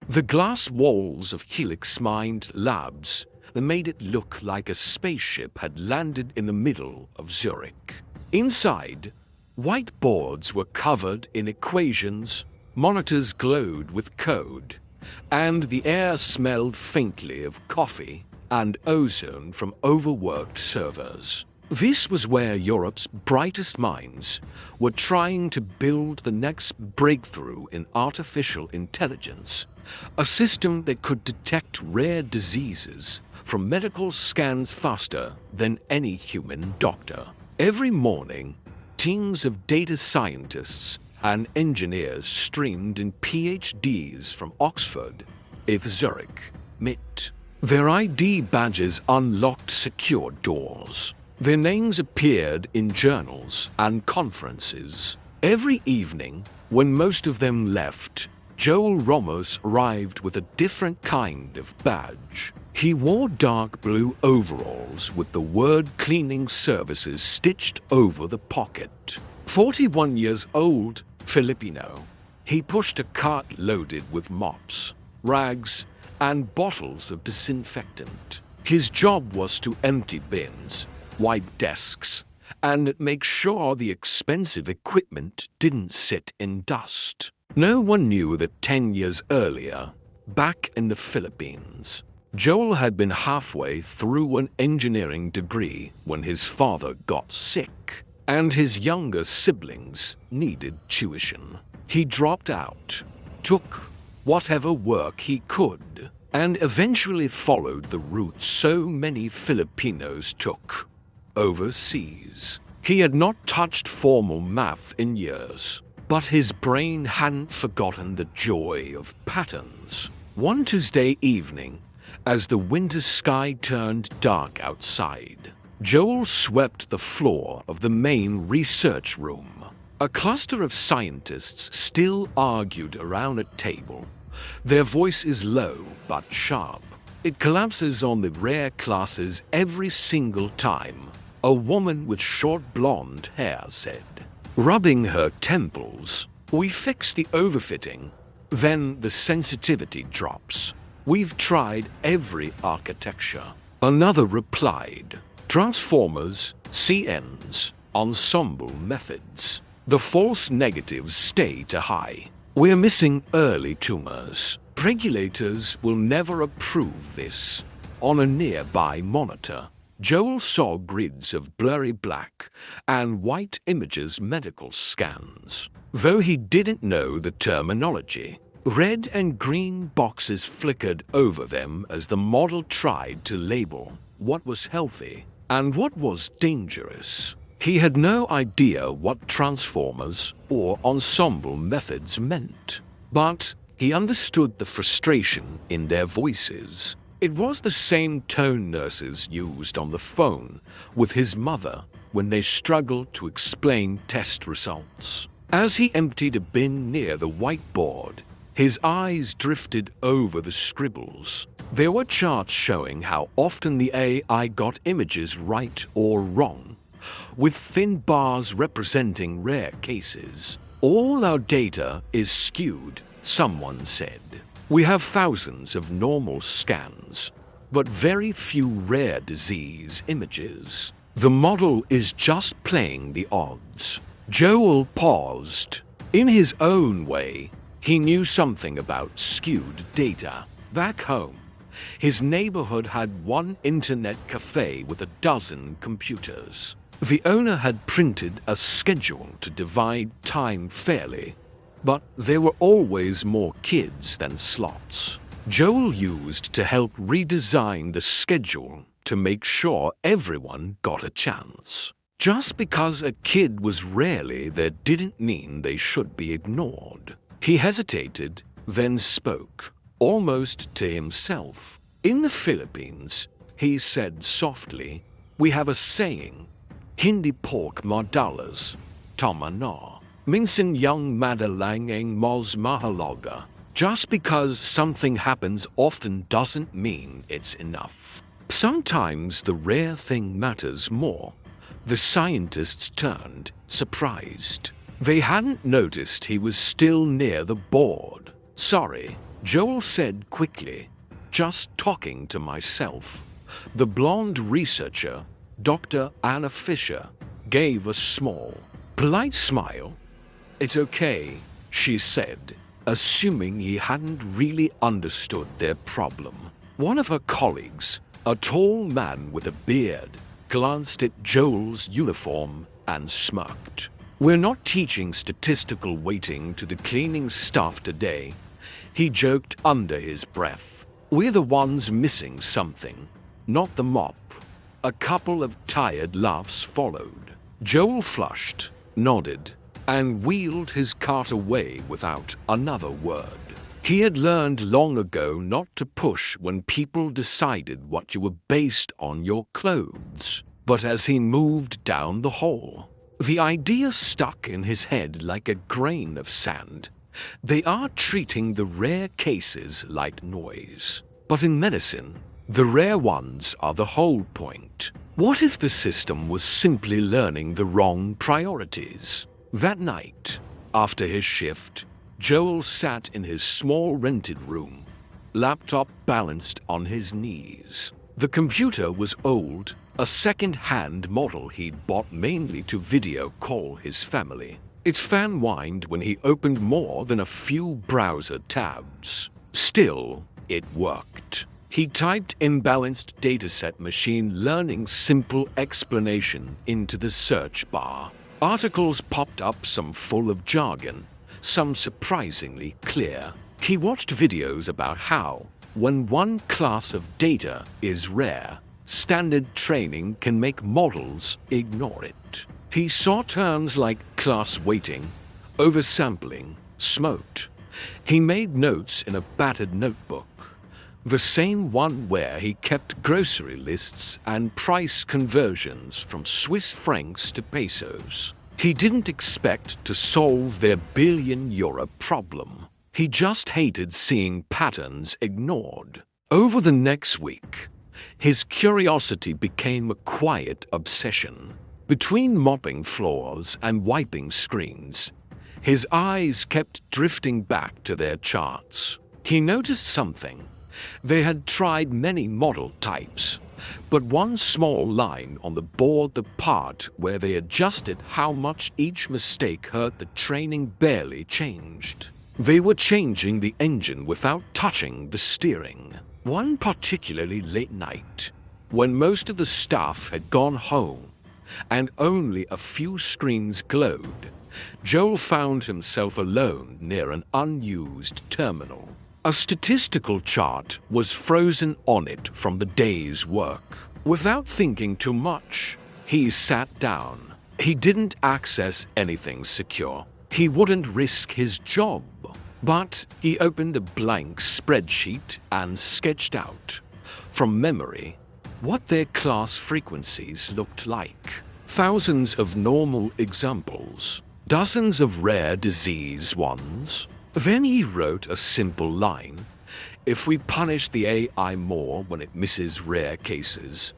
The glass walls of Helix Mind Labs made it look like a spaceship had landed in the middle of Zurich. Inside, whiteboards were covered in equations, monitors glowed with code, and the air smelled faintly of coffee and ozone from overworked servers. This was where Europe's brightest minds were trying to build the next breakthrough in artificial intelligence, a system that could detect rare diseases from medical scans faster than any human doctor. Every morning, teams of data scientists and engineers streamed in PhDs from Oxford, Zurich, MIT. Their ID badges unlocked secure doors. Their names appeared in journals and conferences. Every evening, when most of them left, Joel Ramos arrived with a different kind of badge. He wore dark blue overalls with the word cleaning services stitched over the pocket. 41 years old, Filipino. He pushed a cart loaded with mops, rags, and bottles of disinfectant. His job was to empty bins, wipe desks, and make sure the expensive equipment didn't sit in dust. No one knew that 10 years earlier, back in the Philippines, Joel had been halfway through an engineering degree when his father got sick, and his younger siblings needed tuition. He dropped out, took whatever work he could, and eventually followed the route so many Filipinos took: overseas. He had not touched formal math in years, but his brain hadn't forgotten the joy of patterns. One Tuesday evening, as the winter sky turned dark outside, Joel swept the floor of the main research room. A cluster of scientists still argued around a table. Their voice is low but sharp. It collapses on the rare classes every single time, a woman with short blonde hair said, rubbing her temples. "We fix the overfitting, then the sensitivity drops. We've tried every architecture." Another replied, "Transformers, CNs, ensemble methods. The false negatives stay too high. We're missing early tumors. Regulators will never approve this." On a nearby monitor, Joel saw grids of blurry black and white images, medical scans. Though he didn't know the terminology, red and green boxes flickered over them as the model tried to label what was healthy and what was dangerous. He had no idea what transformers or ensemble methods meant, but he understood the frustration in their voices. It was the same tone nurses used on the phone with his mother when they struggled to explain test results. As he emptied a bin near the whiteboard, his eyes drifted over the scribbles. There were charts showing how often the AI got images right or wrong, with thin bars representing rare cases. "All our data is skewed," someone said. "We have thousands of normal scans, but very few rare disease images. The model is just playing the odds." Joel paused. In his own way, he knew something about skewed data. Back home, his neighborhood had one internet cafe with a dozen computers. The owner had printed a schedule to divide time fairly, but there were always more kids than slots. Joel used to help redesign the schedule to make sure everyone got a chance. Just because a kid was rarely there didn't mean they should be ignored. He hesitated, then spoke, almost to himself. "In the Philippines," he said softly, "we have a saying, hindi pork madalas, tama na. Minsan yung madalang ang mas mahalaga." Just because something happens often doesn't mean it's enough. Sometimes the rare thing matters more. The scientists turned, surprised. They hadn't noticed he was still near the board. "Sorry, Joel said quickly, "Just talking to myself." The blonde researcher, Dr. Anna Fisher, gave a small, polite smile. "It's okay," she said, assuming he hadn't really understood their problem. One of her colleagues, a tall man with a beard, glanced at Joel's uniform and smirked. "We're not teaching statistical weighting to the cleaning staff today," he joked under his breath. "We're the ones missing something, not the mop." A couple of tired laughs followed. Joel flushed, nodded, and wheeled his cart away without another word. He had learned long ago not to push when people decided what you were based on your clothes. But as he moved down the hall, the idea stuck in his head like a grain of sand. They are treating the rare cases like noise. But in medicine, the rare ones are the whole point. What if the system was simply learning the wrong priorities? That night, after his shift, Joel sat in his small rented room, laptop balanced on his knees. The computer was old, a second-hand model he'd bought mainly to video call his family. Its fan whined when he opened more than a few browser tabs. Still, it worked. He typed imbalanced dataset machine learning simple explanation into the search bar. Articles popped up, some full of jargon, some surprisingly clear. He watched videos about how, when one class of data is rare, standard training can make models ignore it. He saw terms like class weighting, oversampling, smoked. He made notes in a battered notebook, the same one where he kept grocery lists and price conversions from Swiss francs to pesos. He didn't expect to solve their billion-euro problem. He just hated seeing patterns ignored. Over the next week, his curiosity became a quiet obsession. Between mopping floors and wiping screens, his eyes kept drifting back to their charts. He noticed something. They had tried many model types, but one small line on the board, the part where they adjusted how much each mistake hurt the training, barely changed. They were changing the engine without touching the steering. One particularly late night, when most of the staff had gone home and only a few screens glowed, Joel found himself alone near an unused terminal. A statistical chart was frozen on it from the day's work. Without thinking too much, he sat down. He didn't access anything secure. He wouldn't risk his job. But he opened a blank spreadsheet and sketched out, from memory, what their class frequencies looked like. Thousands of normal examples, dozens of rare disease ones. Then he wrote a simple line: if we punish the AI more when it misses rare cases,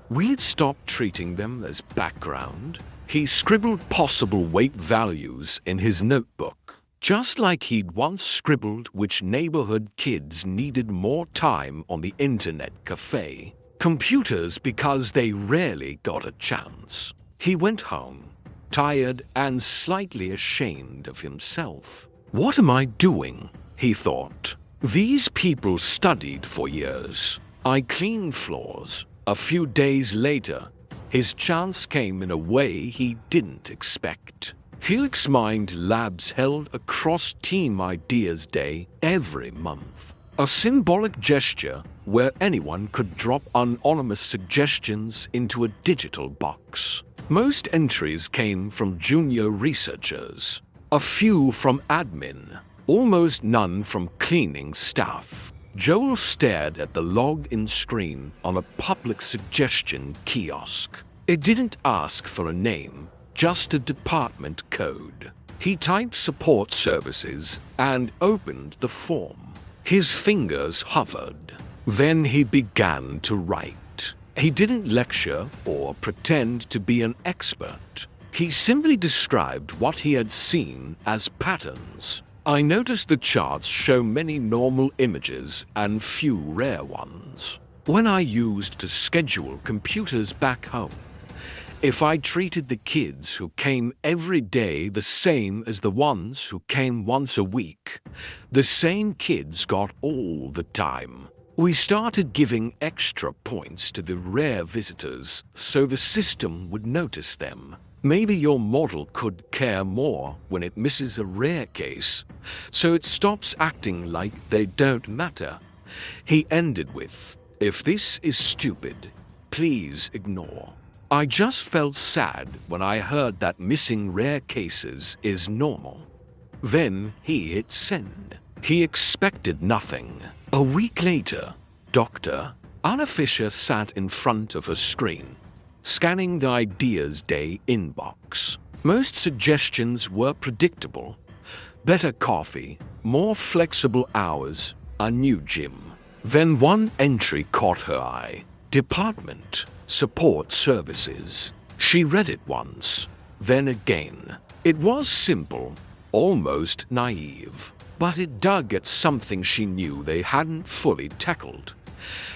we'd stop treating them as background. He scribbled possible weight values in his notebook, just like he'd once scribbled which neighborhood kids needed more time on the internet cafe. Computers, because they rarely got a chance. He went home, tired and slightly ashamed of himself. What am I doing? He thought. These people studied for years. I cleaned floors. A few days later, his chance came in a way he didn't expect. Helix Mind Labs held a cross-team ideas day every month. A symbolic gesture where anyone could drop anonymous suggestions into a digital box. Most entries came from junior researchers, a few from admin, almost none from cleaning staff. Joel stared at the login screen on a public suggestion kiosk. It didn't ask for a name, just a department code. He typed support services and opened the form. His fingers hovered. Then he began to write. He didn't lecture or pretend to be an expert. He simply described what he had seen as patterns. I noticed the charts show many normal images and few rare ones. When I used to schedule computers back home, if I treated the kids who came every day the same as the ones who came once a week, the same kids got all the time. We started giving extra points to the rare visitors so the system would notice them. Maybe your model could care more when it misses a rare case, so it stops acting like they don't matter. He ended with, "If this is stupid, please ignore." I just felt sad when I heard that missing rare cases is normal. Then he hit send. He expected nothing. A week later, Dr. Anna Fisher sat in front of a screen, scanning the Ideas Day inbox. Most suggestions were predictable. Better coffee, more flexible hours, a new gym. Then one entry caught her eye. Department, Support Services. She read it once, then again. It was simple, almost naive, but it dug at something she knew they hadn't fully tackled.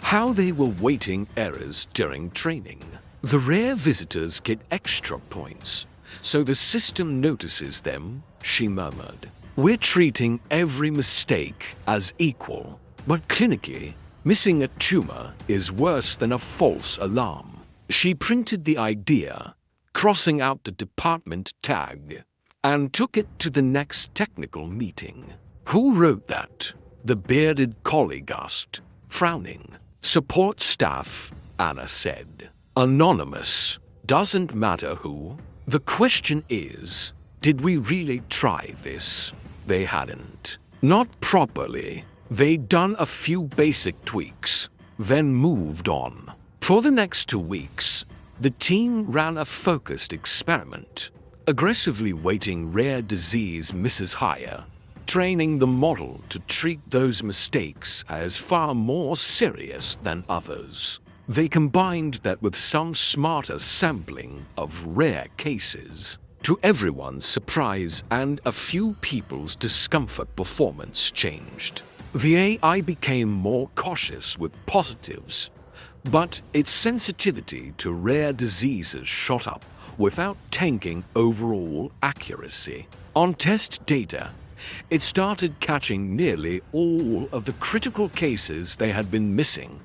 How they were weighting errors during training. The rare visitors get extra points, so the system notices them, she murmured. We're treating every mistake as equal, but clinically, missing a tumor is worse than a false alarm. She printed the idea, crossing out the department tag, and took it to the next technical meeting. Who wrote that? The bearded colleague asked, frowning. Support staff, Anna said. Anonymous. Doesn't matter who. The question is, did we really try this? They hadn't. Not properly. They'd done a few basic tweaks, then moved on. For the next 2 weeks, the team ran a focused experiment, aggressively weighting rare disease misses higher, training the model to treat those mistakes as far more serious than others. They combined that with some smarter sampling of rare cases. To everyone's surprise and a few people's discomfort, performance changed. The AI became more cautious with positives, but its sensitivity to rare diseases shot up without tanking overall accuracy. On test data, it started catching nearly all of the critical cases they had been missing,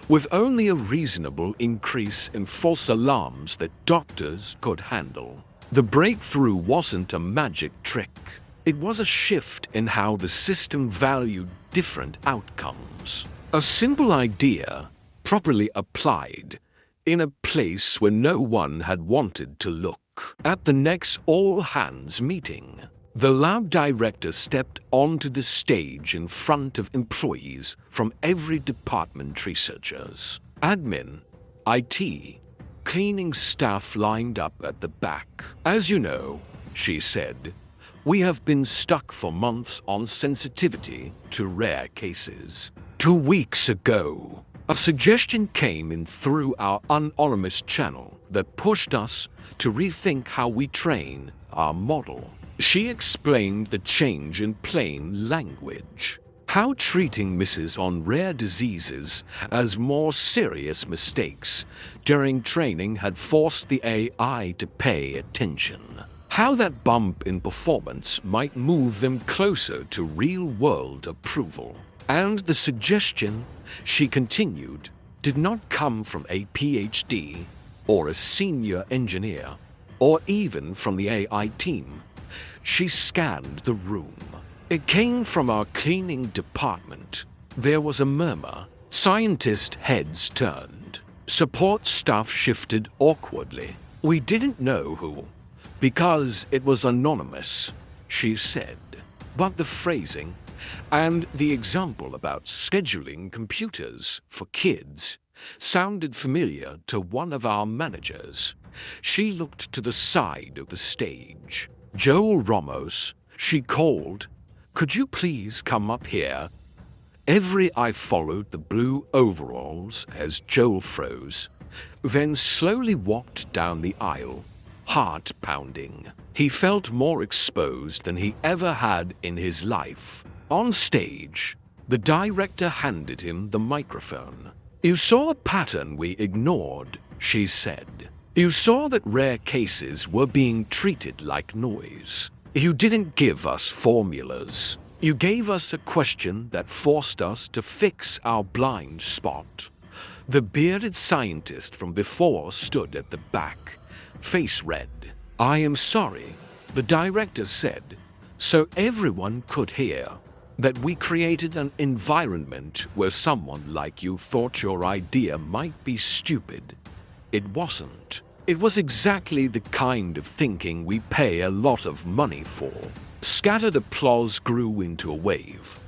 with only a reasonable increase in false alarms that doctors could handle. The breakthrough wasn't a magic trick. It was a shift in how the system valued different outcomes. A simple idea, properly applied, in a place where no one had wanted to look. At the next all-hands meeting, the lab director stepped onto the stage in front of employees from every department, researchers, admin, IT, cleaning staff lined up at the back. As you know, she said, we have been stuck for months on sensitivity to rare cases. 2 weeks ago, a suggestion came in through our anonymous channel that pushed us to rethink how we train our model. She explained the change in plain language. How treating misses on rare diseases as more serious mistakes during training had forced the AI to pay attention. How that bump in performance might move them closer to real-world approval. And the suggestion, she continued, did not come from a PhD or a senior engineer or even from the AI team. She scanned the room. It came from our cleaning department. There was a murmur. Scientist heads turned. Support staff shifted awkwardly. We didn't know who, because it was anonymous, she said. But the phrasing and the example about scheduling computers for kids sounded familiar to one of our managers. She looked to the side of the stage. Joel Ramos, she called, could you please come up here? Every eye followed the blue overalls as Joel froze, then slowly walked down the aisle, heart pounding. He felt more exposed than he ever had in his life. On stage, the director handed him the microphone. "You saw a pattern we ignored," she said. "You saw that rare cases were being treated like noise. You didn't give us formulas. You gave us a question that forced us to fix our blind spot." The bearded scientist from before stood at the back, face red. "I am sorry," the director said, "so everyone could hear, that we created an environment where someone like you thought your idea might be stupid. It wasn't. It was exactly the kind of thinking we pay a lot of money for." Scattered applause grew into a wave.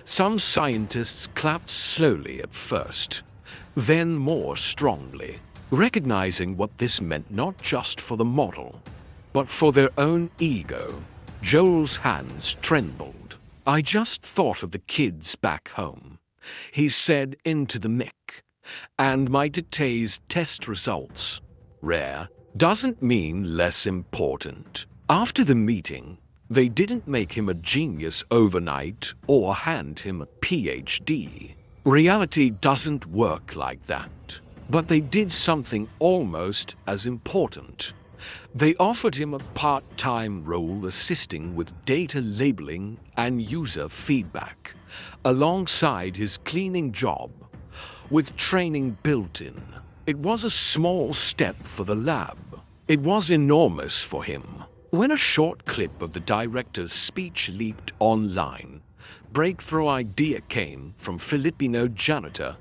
Some scientists clapped slowly at first, then more strongly, recognizing what this meant not just for the model, but for their own ego. Joel's hands trembled. "I just thought of the kids back home," he said into the mic, "and my Tay's test results. Rare doesn't mean less important." After the meeting, they didn't make him a genius overnight or hand him a PhD. Reality doesn't work like that. But they did something almost as important. They offered him a part-time role assisting with data labeling and user feedback, alongside his cleaning job, with training built in. It was a small step for the lab. It was enormous for him. When a short clip of the director's speech leaked online, breakthrough idea came from Filipino Janitor.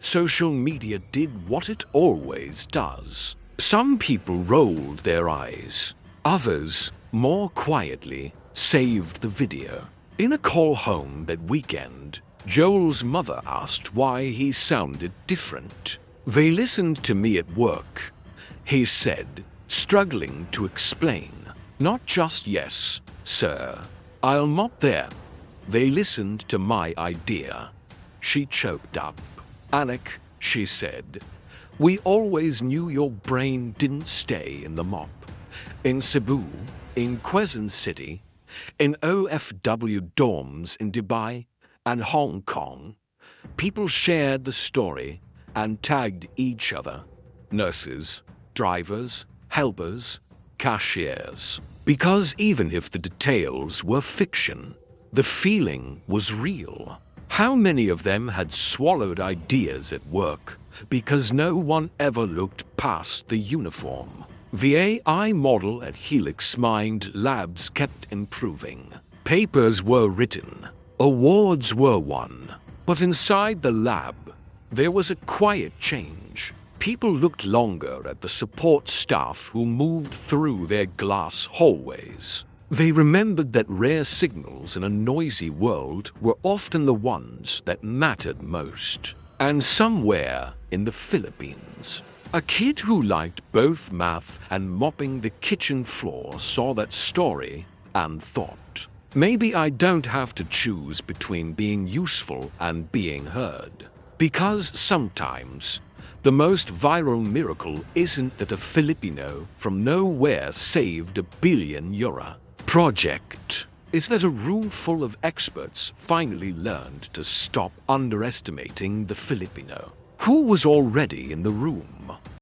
Social media did what it always does. Some people rolled their eyes. Others, more quietly, saved the video. In a call home that weekend, Joel's mother asked why he sounded different. "They listened to me at work," he said, struggling to explain. "Not just yes, sir, I'll mop there. They listened to my idea." She choked up. "Anik," she said, "we always knew your brain didn't stay in the mop. In Cebu, in Quezon City, in OFW dorms in Dubai and Hong Kong, people shared the story and tagged each other. Nurses, drivers, helpers, cashiers. Because even if the details were fiction, the feeling was real. How many of them had swallowed ideas at work because no one ever looked past the uniform? The AI model at Helix Mind Labs kept improving. Papers were written, awards were won. But inside the lab, there was a quiet change. People looked longer at the support staff who moved through their glass hallways. They remembered that rare signals in a noisy world were often the ones that mattered most. And somewhere in the Philippines, a kid who liked both math and mopping the kitchen floor saw that story and thought, maybe I don't have to choose between being useful and being heard. Because sometimes, the most viral miracle isn't that a Filipino from nowhere saved €1 billion. Project is that a room full of experts finally learned to stop underestimating the Filipino, who was already in the room.